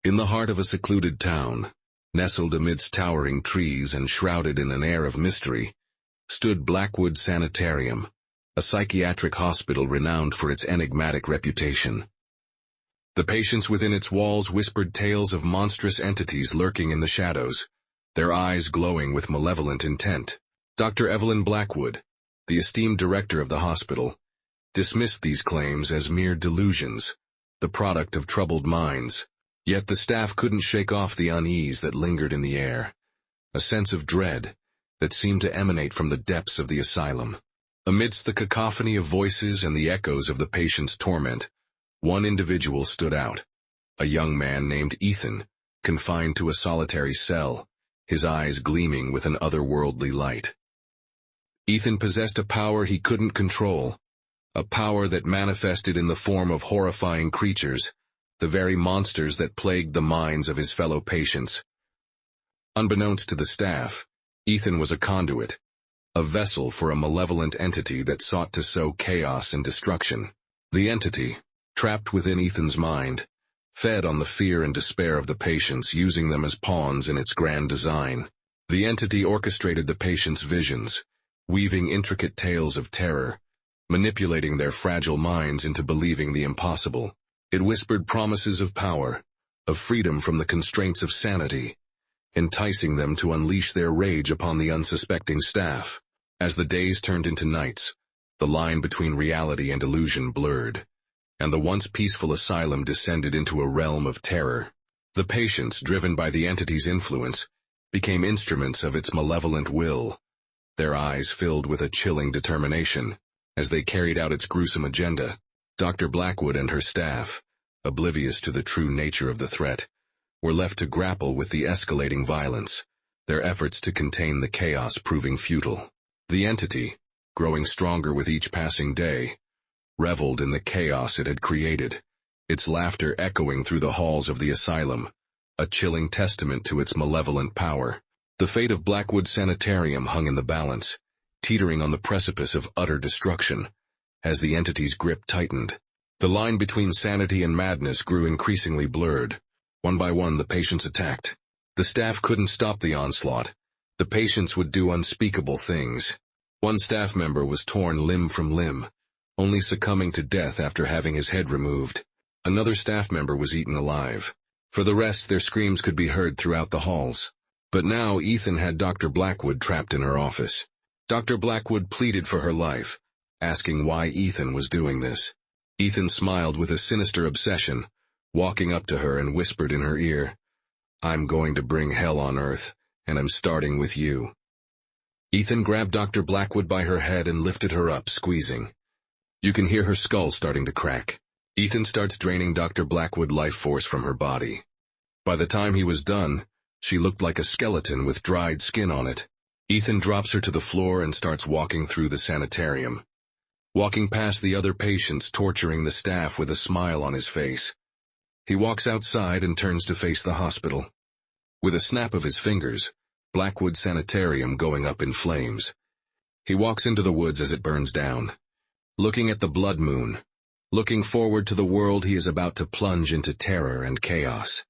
In the heart of a secluded town, nestled amidst towering trees and shrouded in an air of mystery, stood Blackwood Sanitarium, a psychiatric hospital renowned for its enigmatic reputation. The patients within its walls whispered tales of monstrous entities lurking in the shadows, their eyes glowing with malevolent intent. Dr. Evelyn Blackwood, the esteemed director of the hospital, dismissed these claims as mere delusions, the product of troubled minds. Yet the staff couldn't shake off the unease that lingered in the air, a sense of dread that seemed to emanate from the depths of the asylum. Amidst the cacophony of voices and the echoes of the patient's torment, one individual stood out, a young man named Ethan, confined to a solitary cell, his eyes gleaming with an otherworldly light. Ethan possessed a power he couldn't control, a power that manifested in the form of horrifying creatures, the very monsters that plagued the minds of his fellow patients. Unbeknownst to the staff, Ethan was a conduit, a vessel for a malevolent entity that sought to sow chaos and destruction. The entity, trapped within Ethan's mind, fed on the fear and despair of the patients, using them as pawns in its grand design. The entity orchestrated the patients' visions, weaving intricate tales of terror, manipulating their fragile minds into believing the impossible. It whispered promises of power, of freedom from the constraints of sanity, enticing them to unleash their rage upon the unsuspecting staff. As the days turned into nights, the line between reality and illusion blurred, and the once peaceful asylum descended into a realm of terror. The patients, driven by the entity's influence, became instruments of its malevolent will, their eyes filled with a chilling determination as they carried out its gruesome agenda. Dr. Blackwood and her staff, oblivious to the true nature of the threat, were left to grapple with the escalating violence, their efforts to contain the chaos proving futile. The entity, growing stronger with each passing day, reveled in the chaos it had created, its laughter echoing through the halls of the asylum, a chilling testament to its malevolent power. The fate of Blackwood Sanitarium hung in the balance, teetering on the precipice of utter destruction. As the entity's grip tightened, the line between sanity and madness grew increasingly blurred. One by one the patients attacked. The staff couldn't stop the onslaught. The patients would do unspeakable things. One staff member was torn limb from limb, only succumbing to death after having his head removed. Another staff member was eaten alive. For the rest, their screams could be heard throughout the halls. But now Ethan had Dr. Blackwood trapped in her office. Dr. Blackwood pleaded for her life, asking why Ethan was doing this. Ethan smiled with a sinister obsession, walking up to her and whispered in her ear, "I'm going to bring hell on earth, and I'm starting with you." Ethan grabbed Dr. Blackwood by her head and lifted her up, squeezing. You can hear her skull starting to crack. Ethan starts draining Dr. Blackwood life force from her body. By the time he was done, she looked like a skeleton with dried skin on it. Ethan drops her to the floor and starts walking through the sanitarium, walking past the other patients, torturing the staff with a smile on his face. He walks outside and turns to face the hospital. With a snap of his fingers, Blackwood Sanitarium going up in flames. He walks into the woods as it burns down, looking at the blood moon, looking forward to the world he is about to plunge into terror and chaos.